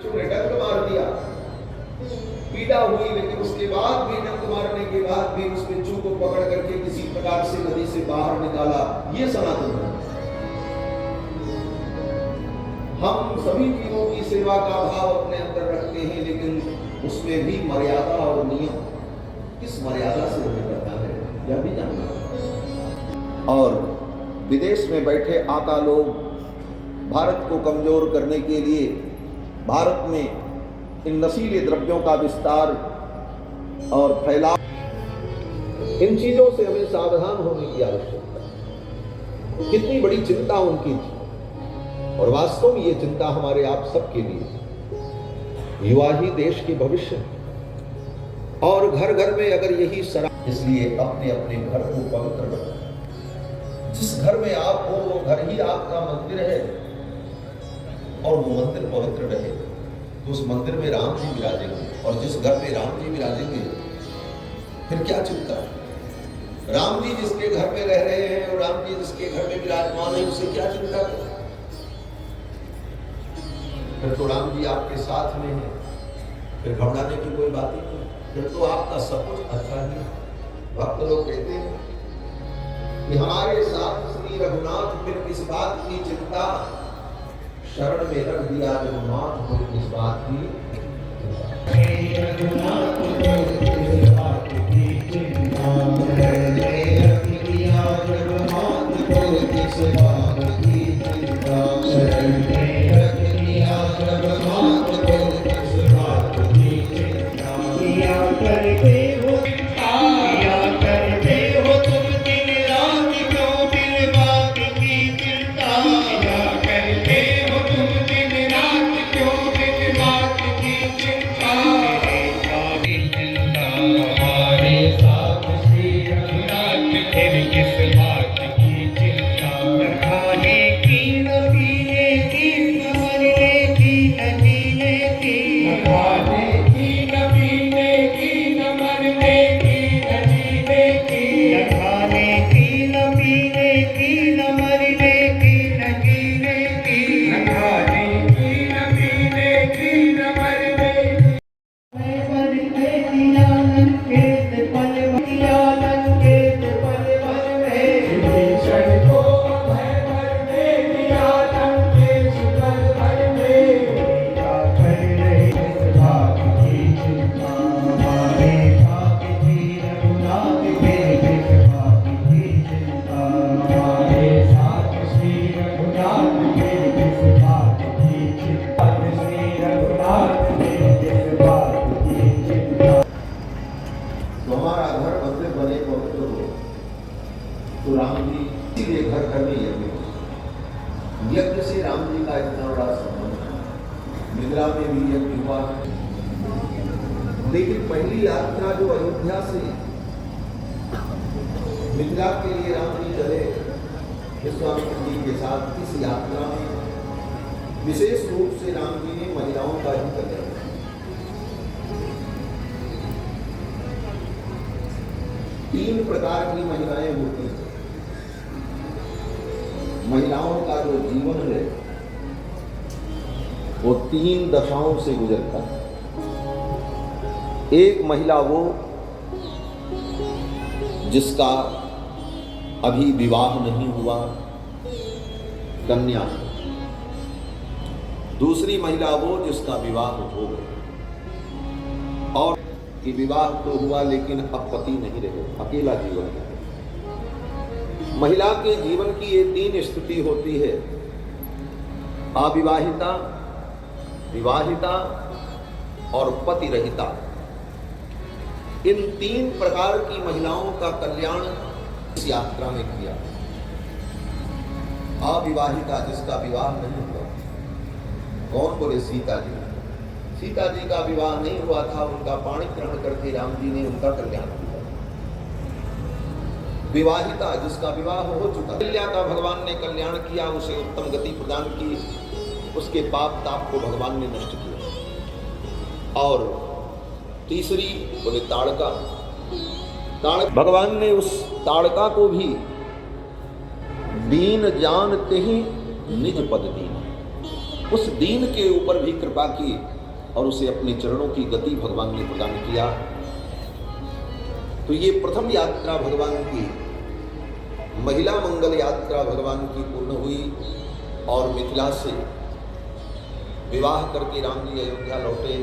ने डंक मार दिया, पीड़ा हुई, लेकिन उसके बाद भी डंक मारने के बाद भी उस बिच्छू को पकड़ करके किसी प्रकार से नदी से बाहर निकाला। ये सनातन धर्म। हम सभी जीवों की सेवा का भाव अपने अंदर रखते हैं, लेकिन उसमें भी मर्यादा और नियम, किस मर्यादा से हमें करना है यह भी जानना है। और विदेश में बैठे आका लोग भारत को कमजोर करने के लिए भारत में इन नशीले द्रव्यों का विस्तार और फैलाव, इन चीजों से हमें सावधान होने की आवश्यकता है। कितनी बड़ी चिंता उनकी थी, और वास्तव में ये चिंता हमारे आप सबके लिए। युवा ही देश की भविष्य है, और घर घर में अगर यही शराब, इसलिए अपने अपने घर को पवित्र रखो। जिस घर में आप हो वो घर ही आपका मंदिर है, और वो मंदिर पवित्र रहे तो उस मंदिर में राम जी विराजेंगे, और जिस घर में राम जी विराजेंगे फिर क्या चिंता है। राम जी जिसके घर में रह रहे हैं और राम जी जिसके घर में विराजमान है, उसे क्या चिंता है। फिर तो राम जी आपके साथ में है, फिर घबराने की कोई बात ही नहीं, फिर तो आपका सब कुछ अच्छा ही है। भक्त लोग कहते हैं कि हमारे साथ श्री रघुनाथ, फिर किस बात की चिंता, शरण में रख दिया रघुनाथ, फिर किस बात की तो राम जी इसीलिए घर घर में यज्ञ से राम जी का इतना बड़ा संबंध है। मिथिला में भी यज्ञ हुआ, लेकिन पहली यात्रा जो अयोध्या से मिथिला के लिए राम जी चले विश्वामित्र जी के साथ, इस यात्रा में विशेष रूप से राम जी ने महिलाओं का ही कल्याण। 3 प्रकार की महिलाएं होती हैं। महिलाओं का जो जीवन है वो 3 दशाओं से गुजरता है। एक महिला वो जिसका अभी विवाह नहीं हुआ, कन्या। दूसरी महिला वो जिसका विवाह हो गया, और कि विवाह तो हुआ लेकिन अब पति नहीं रहे, अकेला जीवन है। महिला के जीवन की ये 3 स्थिति होती है: अविवाहिता, विवाहिता और पति रहिता। इन 3 प्रकार की महिलाओं का कल्याण इस यात्रा में किया। अविवाहिता जिसका विवाह नहीं हुआ, कौन बोले? सीता जी। सीता जी का विवाह नहीं हुआ था, उनका पाणी ग्रहण करके राम जी ने उनका कल्याण किया। विवाहिता जिसका विवाह हो चुका, कल्याण का भगवान ने कल्याण किया, उसे उत्तम गति प्रदान की, उसके पाप ताप को भगवान ने नष्ट किया। और तीसरी बोले ताड़का। भगवान ने उस ताड़का को भी दीन जानते ही निज पद दीन, उस दीन के ऊपर भी कृपा की और उसे अपने चरणों की गति भगवान ने प्रदान किया। तो ये प्रथम यात्रा भगवान की महिला मंगल यात्रा भगवान की पूर्ण हुई और मिथिला से विवाह करके राम जी अयोध्या लौटे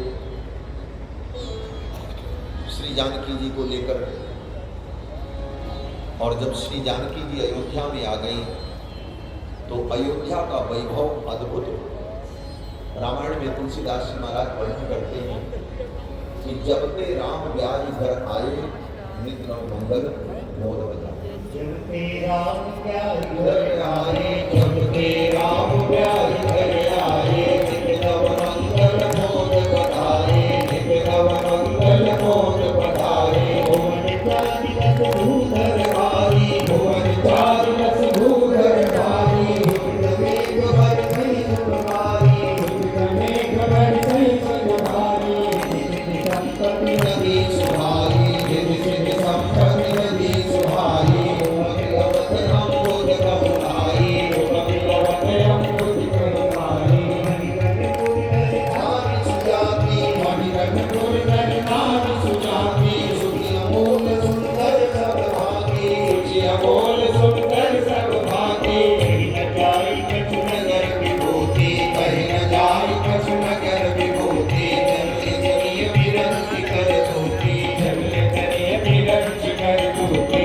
श्री जानकी जी को लेकर। और जब श्री जानकी जी अयोध्या में आ गई तो अयोध्या का वैभव अद्भुत। रामायण में तुलसीदास जी महाराज वर्णन करते हैं कि जब ते राम ब्याज घर आए नित नव मंगल मोद बजाए। जब ते राम ब्याज घर आए, जब ते राम ब्याज घर आए, नित नव मंगल मोद बधाए, नित नव मंगल मोद बधाए। भुवन चारि रस भूधर भारी, भुवन चारि रस भूधर भारी, दुर्ग मेघ बरसई सुख भारी, दुर्ग मेघ बरसई सुख भारी। निधि संपत्ति नदी सुहाई, निधि सिद्धि संपत्ति नदी सुहाई। अभिलवत अम्बुज करुणाई, अभिलवत अम्बुज करुणाई। मणिरत्नपुर नर नारी सुजाती, मणिरत्नपुर नर नारी सुजाती। सुखी अमोल सुंदर सब भागी, सुखी अमोल सुंदर सब भागी। कहीं न जाए कछु नगर विभूति, कहीं न जाए कछु नगर विभूति। जल करिय विरंच कर तूती, जल करिय विरंच कर तूती।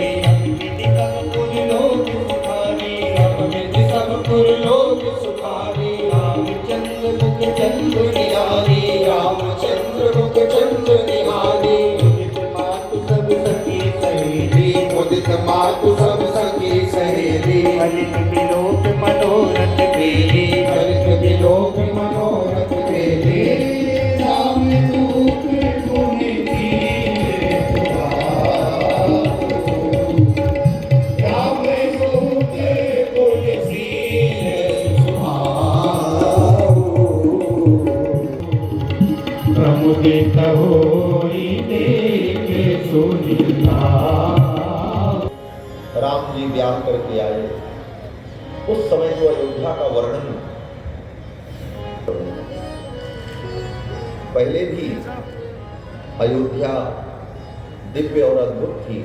विधि सब पुर लोक सुखारी, अब विधि सब पुर लोक सुखारी। रामचंद्र मुख चंद्र निहारी, रामचंद्र मुख चंद्र निहारी। मुदित मातु सब सखी सहेली, मुदित मातु सब सखी सहेली। हरित बिलोक मनोरथ बेली, हरित बिलोक मनोरथ बेली। राम दूत पुनि दीन सुहाओ, राम दूत पुनि दीन सुहाओ। प्रमुदित होई देखे सुनिता। राम जी ब्याह करके आए। उस समय जो अयोध्या का वर्णन पहले भी अयोध्या दिव्य और अद्भुत थी।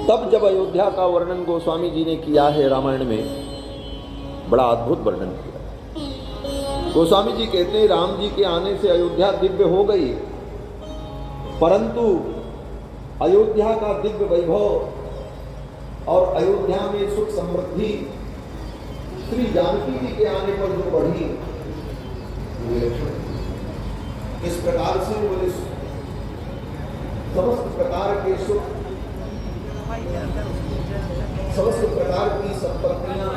तब जब अयोध्या का वर्णन गोस्वामी जी ने किया है रामायण में, बड़ा अद्भुत वर्णन किया। गोस्वामी जी कहते हैं राम जी के आने से अयोध्या दिव्य हो गई, परंतु अयोध्या का दिव्य वैभव और अयोध्या में सुख समृद्धि श्री जानकी जी के आने पर जो बढ़ी, इस प्रकार से बोले समस्त प्रकार के सुख, समस्त प्रकार की संपत्तियां